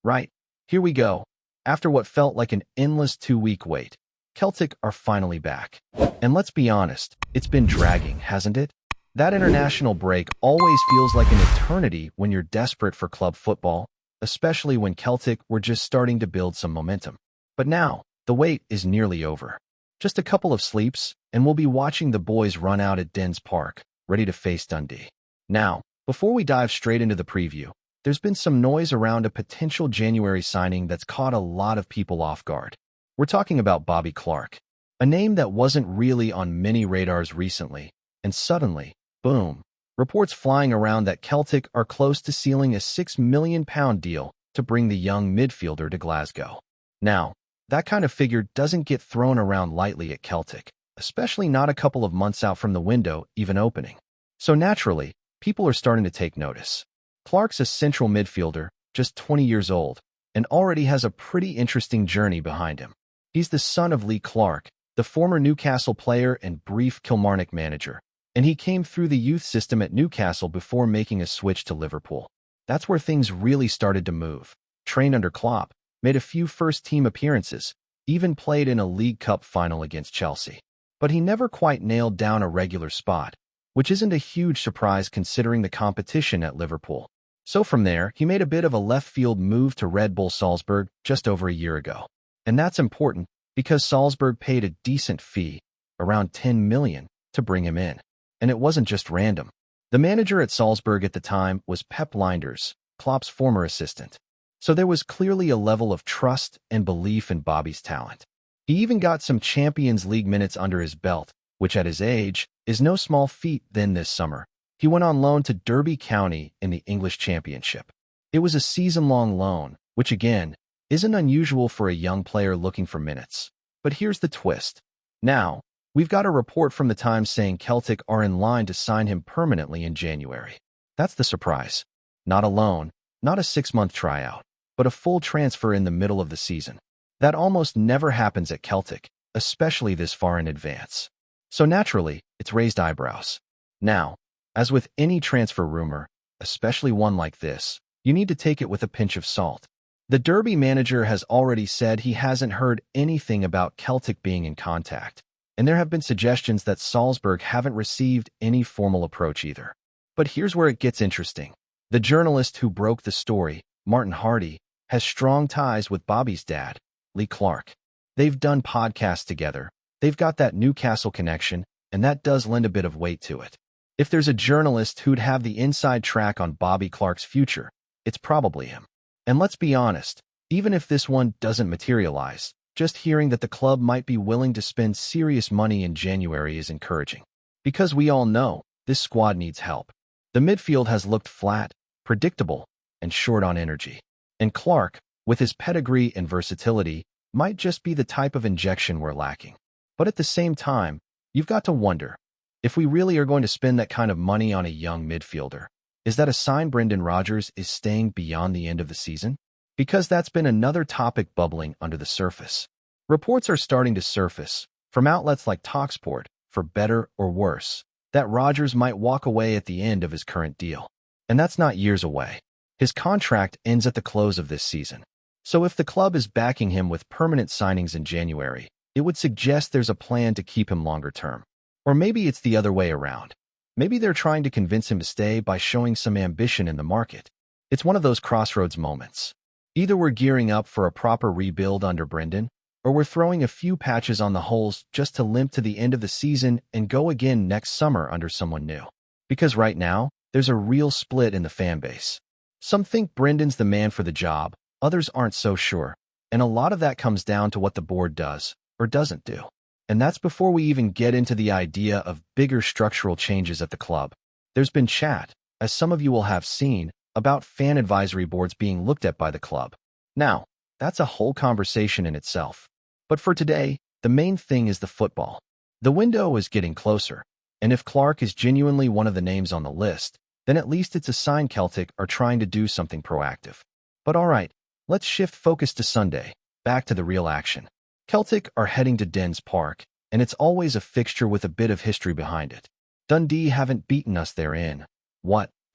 Right, here we go. After what felt like an endless 2-week wait, Celtic are finally back. And let's be honest, it's been dragging, hasn't it? That international break always feels like an eternity when you're desperate for club football, especially when Celtic were just starting to build some momentum. But now, the wait is nearly over. Just a couple of sleeps, and we'll be watching the boys run out at Dens Park, ready to face Dundee. Now, before we dive straight into the preview, there's been some noise around a potential January signing that's caught a lot of people off guard. We're talking about Bobby Clark, a name that wasn't really on many radars recently, and suddenly, boom, reports flying around that Celtic are close to sealing a £6 million deal to bring the young midfielder to Glasgow. Now, that kind of figure doesn't get thrown around lightly at Celtic, especially not a couple of months out from the window even opening. So naturally, people are starting to take notice. Clark's a central midfielder, just 20 years old, and already has a pretty interesting journey behind him. He's the son of Lee Clark, the former Newcastle player and brief Kilmarnock manager, and he came through the youth system at Newcastle before making a switch to Liverpool. That's where things really started to move. Trained under Klopp, made a few first-team appearances, even played in a League Cup final against Chelsea. But he never quite nailed down a regular spot, which isn't a huge surprise considering the competition at Liverpool. So from there, he made a bit of a left-field move to Red Bull Salzburg just over a year ago. And that's important because Salzburg paid a decent fee, around $10 million, to bring him in. And it wasn't just random. The manager at Salzburg at the time was Pep Lijnders, Klopp's former assistant. So there was clearly a level of trust and belief in Bobby's talent. He even got some Champions League minutes under his belt, which at his age is no small feat. Then this summer, he went on loan to Derby County in the English Championship. It was a season-long loan, which again, isn't unusual for a young player looking for minutes. But here's the twist. Now, we've got a report from the Times saying Celtic are in line to sign him permanently in January. That's the surprise. Not a loan, not a 6-month tryout, but a full transfer in the middle of the season. That almost never happens at Celtic, especially this far in advance. So naturally, it's raised eyebrows. Now, as with any transfer rumor, especially one like this, you need to take it with a pinch of salt. The Derby manager has already said he hasn't heard anything about Celtic being in contact, and there have been suggestions that Salzburg haven't received any formal approach either. But here's where it gets interesting. The journalist who broke the story, Martin Hardy, has strong ties with Bobby's dad, Lee Clark. They've done podcasts together, they've got that Newcastle connection, and that does lend a bit of weight to it. If there's a journalist who'd have the inside track on Bobby Clark's future, it's probably him. And let's be honest, even if this one doesn't materialize, just hearing that the club might be willing to spend serious money in January is encouraging. Because we all know, this squad needs help. The midfield has looked flat, predictable, and short on energy. And Clark, with his pedigree and versatility, might just be the type of injection we're lacking. But at the same time, you've got to wonder, if we really are going to spend that kind of money on a young midfielder, is that a sign Brendan Rodgers is staying beyond the end of the season? Because that's been another topic bubbling under the surface. Reports are starting to surface, from outlets like TalkSport, for better or worse, that Rodgers might walk away at the end of his current deal. And that's not years away. His contract ends at the close of this season. So if the club is backing him with permanent signings in January, it would suggest there's a plan to keep him longer term. Or maybe it's the other way around. Maybe they're trying to convince him to stay by showing some ambition in the market. It's one of those crossroads moments. Either we're gearing up for a proper rebuild under Brendan, or we're throwing a few patches on the holes just to limp to the end of the season and go again next summer under someone new. Because right now, there's a real split in the fan base. Some think Brendan's the man for the job, others aren't so sure, and a lot of that comes down to what the board does or doesn't do. And that's before we even get into the idea of bigger structural changes at the club. There's been chat, as some of you will have seen, about fan advisory boards being looked at by the club. Now, that's a whole conversation in itself. But for today, the main thing is the football. The window is getting closer, and if Clark is genuinely one of the names on the list, then at least it's a sign Celtic are trying to do something proactive. But alright, let's shift focus to Sunday, back to the real action. Celtic are heading to Dens Park, and it's always a fixture with a bit of history behind it. Dundee haven't beaten us there in,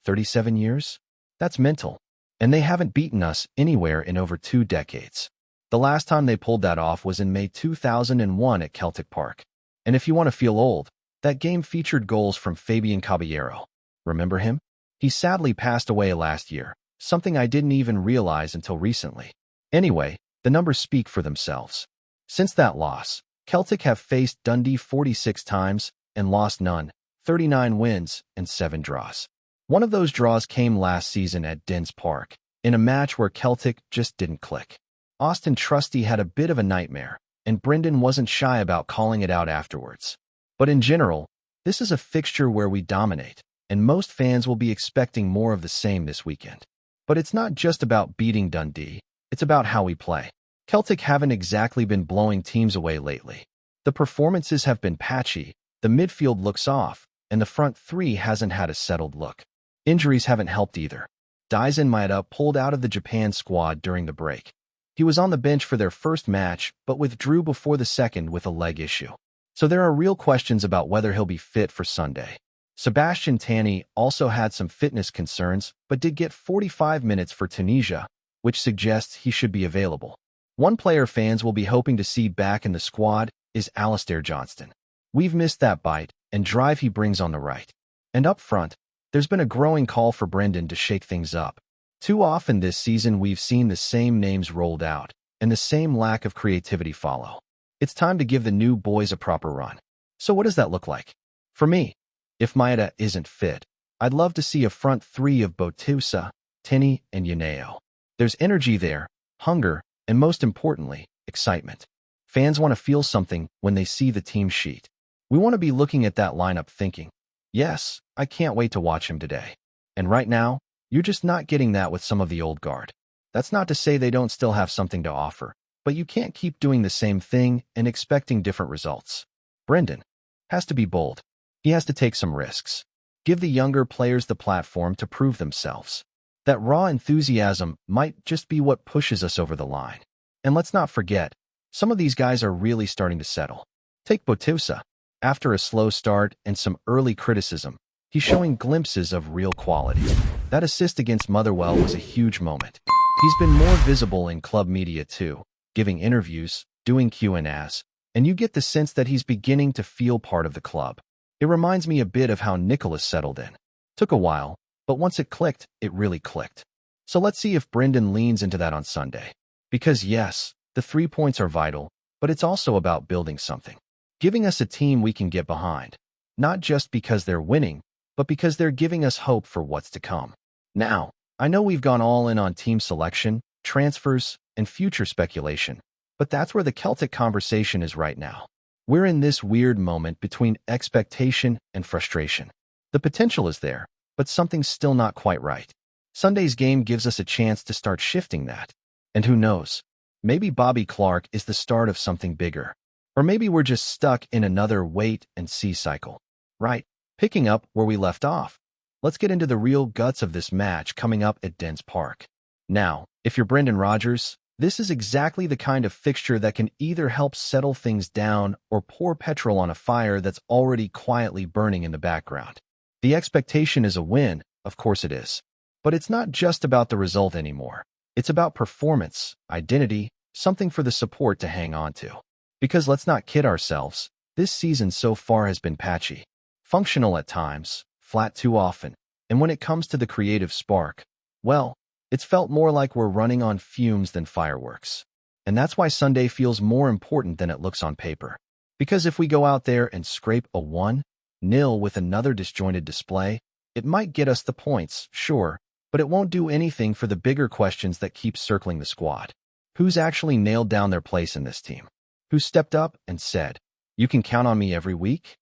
37 years? That's mental. and they haven't beaten us anywhere in over 2 decades. The last time they pulled that off was in May 2001 at Celtic Park. And if you want to feel old, that game featured goals from Fabian Caballero. Remember him? He sadly passed away last year, something I didn't even realize until recently. Anyway, the numbers speak for themselves. Since that loss, Celtic have faced Dundee 46 times and lost none, 39 wins and 7 draws. One of those draws came last season at Dundee Park, in a match where Celtic just didn't click. Austin Trusty had a bit of a nightmare, and Brendan wasn't shy about calling it out afterwards. But in general, this is a fixture where we dominate, and most fans will be expecting more of the same this weekend. But it's not just about beating Dundee, it's about how we play. Celtic haven't exactly been blowing teams away lately. The performances have been patchy, the midfield looks off, and the front three hasn't had a settled look. Injuries haven't helped either. Daisen Maeda pulled out of the Japan squad during the break. He was on the bench for their first match, but withdrew before the second with a leg issue. So there are real questions about whether he'll be fit for Sunday. Sebastian Tani also had some fitness concerns, but did get 45 minutes for Tunisia, which suggests he should be available. One player fans will be hoping to see back in the squad is Alistair Johnston. We've missed that bite and drive he brings on the right. And up front, there's been a growing call for Brendan to shake things up. Too often this season we've seen the same names rolled out, and the same lack of creativity follow. It's time to give the new boys a proper run. So what does that look like? For me, if Maeda isn't fit, I'd love to see a front three of Botusa, Tini, and Yaneo. There's energy there, hunger, and most importantly, excitement. Fans want to feel something when they see the team sheet. We want to be looking at that lineup thinking, yes, I can't wait to watch him today. And right now, you're just not getting that with some of the old guard. That's not to say they don't still have something to offer, but you can't keep doing the same thing and expecting different results. Brendan has to be bold. He has to take some risks. Give the younger players the platform to prove themselves. That raw enthusiasm might just be what pushes us over the line. And let's not forget, some of these guys are really starting to settle. Take Botusa. After a slow start and some early criticism, he's showing glimpses of real quality. That assist against Motherwell was a huge moment. He's been more visible in club media too, giving interviews, doing Q&As, and you get the sense that he's beginning to feel part of the club. It reminds me a bit of how Nicholas settled in. Took a while, but once it clicked, it really clicked. So let's see if Brendan leans into that on Sunday. Because yes, the 3 points are vital, but it's also about building something. Giving us a team we can get behind. Not just because they're winning, but because they're giving us hope for what's to come. Now, I know we've gone all in on team selection, transfers, and future speculation, but that's where the Celtic conversation is right now. We're in this weird moment between expectation and frustration. The potential is there, but something's still not quite right. Sunday's game gives us a chance to start shifting that. And who knows? Maybe Bobby Clark is the start of something bigger. Or maybe we're just stuck in another wait-and-see cycle. Right, picking up where we left off. Let's get into the real guts of this match coming up at Dundee Park. Now, if you're Brendan Rodgers, this is exactly the kind of fixture that can either help settle things down or pour petrol on a fire that's already quietly burning in the background. The expectation is a win, of course it is. But it's not just about the result anymore. It's about performance, identity, something for the support to hang on to. Because let's not kid ourselves, this season so far has been patchy. Functional at times, flat too often, and when it comes to the creative spark, well, it's felt more like we're running on fumes than fireworks. And that's why Sunday feels more important than it looks on paper. Because if we go out there and scrape a 1-0 with another disjointed display, it might get us the points, sure, but it won't do anything for the bigger questions that keep circling the squad. Who's actually nailed down their place in this team? Who stepped up and said, "You can count on me every week"?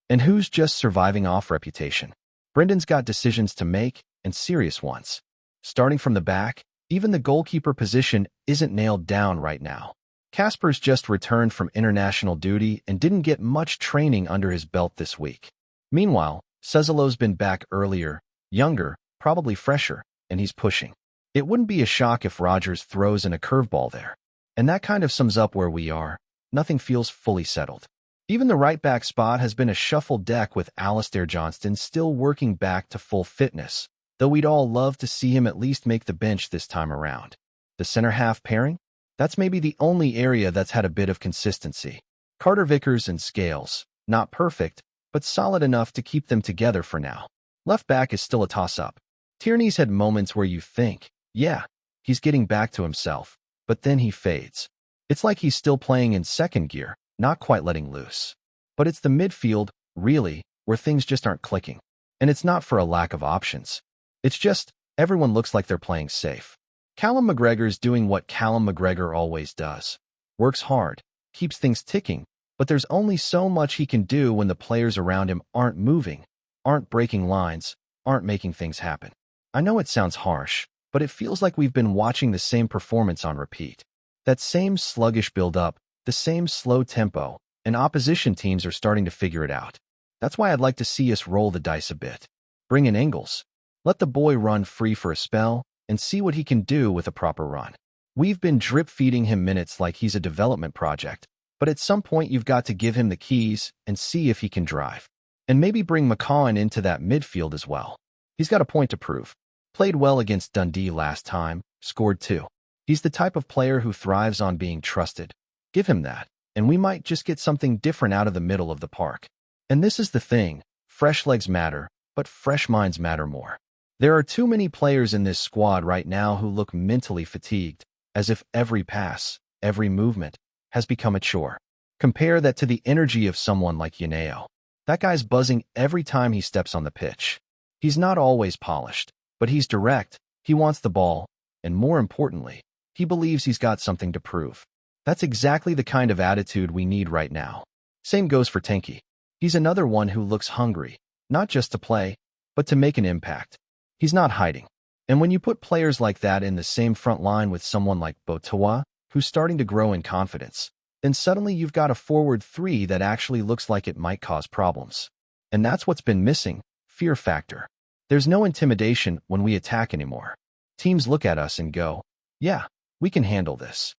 And who's just surviving off reputation? Brendan's got decisions to make, and serious ones. Starting from the back, even the goalkeeper position isn't nailed down right now. Kasper's just returned from international duty and didn't get much training under his belt this week. Meanwhile, Cezelo's been back earlier, younger, probably fresher, and he's pushing. It wouldn't be a shock if Rodgers throws in a curveball there. And that kind of sums up where we are. Nothing feels fully settled. Even the right-back spot has been a shuffled deck with Alistair Johnston still working back to full fitness, though we'd all love to see him at least make the bench this time around. The center half pairing? That's maybe the only area that's had a bit of consistency. Carter Vickers and Scales, not perfect, but solid enough to keep them together for now. Left back is still a toss-up. Tierney's had moments where you think, yeah, he's getting back to himself, but then he fades. It's like he's still playing in second gear, not quite letting loose. But it's the midfield, really, where things just aren't clicking. And it's not for a lack of options. It's just, everyone looks like they're playing safe. Callum McGregor's doing what Callum McGregor always does. Works hard, keeps things ticking, but there's only so much he can do when the players around him aren't moving, aren't breaking lines, aren't making things happen. I know it sounds harsh, but it feels like we've been watching the same performance on repeat. That same sluggish build-up, the same slow tempo, and opposition teams are starting to figure it out. That's why I'd like to see us roll the dice a bit. Bring in Ingles. Let the boy run free for a spell and see what he can do with a proper run. We've been drip-feeding him minutes like he's a development project, but at some point you've got to give him the keys and see if he can drive. And maybe bring McCaughan into that midfield as well. He's got a point to prove. Played well against Dundee last time, scored 2. He's the type of player who thrives on being trusted. Give him that, and we might just get something different out of the middle of the park. And this is the thing, fresh legs matter, but fresh minds matter more. There are too many players in this squad right now who look mentally fatigued, as if every pass, every movement, has become a chore. Compare that to the energy of someone like Yaneo. That guy's buzzing every time he steps on the pitch. He's not always polished, but he's direct, he wants the ball, and more importantly, he believes he's got something to prove. That's exactly the kind of attitude we need right now. Same goes for Tenki. He's another one who looks hungry, not just to play, but to make an impact. He's not hiding. And when you put players like that in the same front line with someone like Botoa, who's starting to grow in confidence, then suddenly you've got a forward 3 that actually looks like it might cause problems. And that's what's been missing, fear factor. There's no intimidation when we attack anymore. Teams look at us and go, yeah, we can handle this.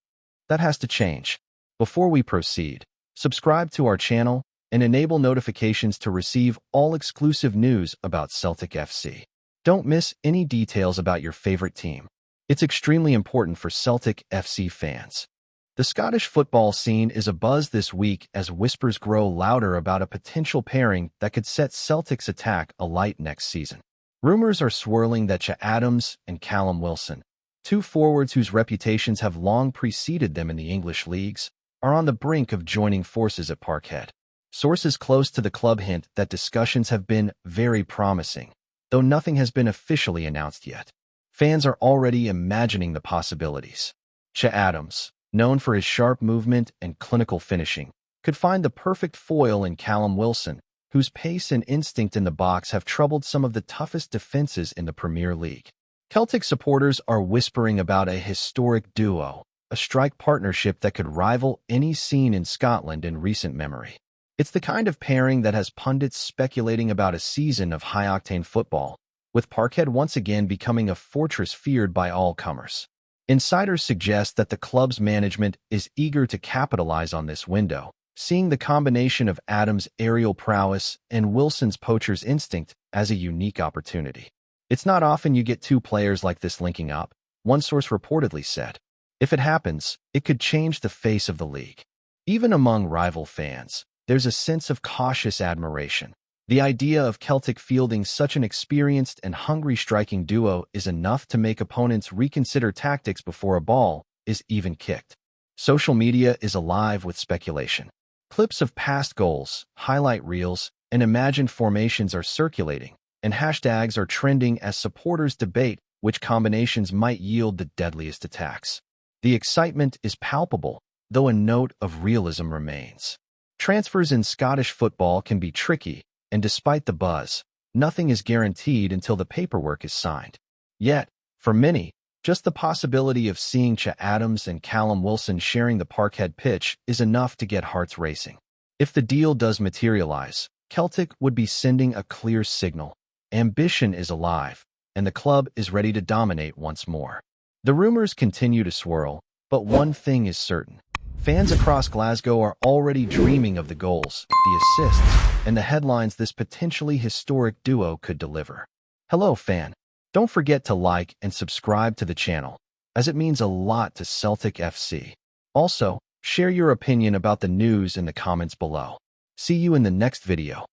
That has to change. Before we proceed, subscribe to our channel and enable notifications to receive all exclusive news about Celtic FC. Don't miss any details about your favorite team. It's extremely important for Celtic FC fans. The Scottish football scene is abuzz this week as whispers grow louder about a potential pairing that could set Celtic's attack alight next season. Rumors are swirling that Che Adams and Callum Wilson, 2 forwards whose reputations have long preceded them in the English leagues, are on the brink of joining forces at Parkhead. Sources close to the club hint that discussions have been very promising, though nothing has been officially announced yet. Fans are already imagining the possibilities. Che Adams, known for his sharp movement and clinical finishing, could find the perfect foil in Callum Wilson, whose pace and instinct in the box have troubled some of the toughest defenses in the Premier League. Celtic supporters are whispering about a historic duo, a strike partnership that could rival any seen in Scotland in recent memory. It's the kind of pairing that has pundits speculating about a season of high-octane football, with Parkhead once again becoming a fortress feared by all comers. Insiders suggest that the club's management is eager to capitalize on this window, seeing the combination of Adams' aerial prowess and Wilson's poacher's instinct as a unique opportunity. It's not often you get 2 players like this linking up, one source reportedly said. If it happens, it could change the face of the league. Even among rival fans, there's a sense of cautious admiration. The idea of Celtic fielding such an experienced and hungry striking duo is enough to make opponents reconsider tactics before a ball is even kicked. Social media is alive with speculation. Clips of past goals, highlight reels, and imagined formations are circulating, and hashtags are trending as supporters debate which combinations might yield the deadliest attacks. The excitement is palpable, though a note of realism remains. Transfers in Scottish football can be tricky, and despite the buzz, nothing is guaranteed until the paperwork is signed. Yet, for many, just the possibility of seeing Che Adams and Callum Wilson sharing the Parkhead pitch is enough to get hearts racing. If the deal does materialize, Celtic would be sending a clear signal. Ambition is alive, and the club is ready to dominate once more. The rumors continue to swirl, but one thing is certain. Fans across Glasgow are already dreaming of the goals, the assists, and the headlines this potentially historic duo could deliver. Hello, fan. Don't forget to like and subscribe to the channel, as it means a lot to Celtic FC. Also, share your opinion about the news in the comments below. See you in the next video.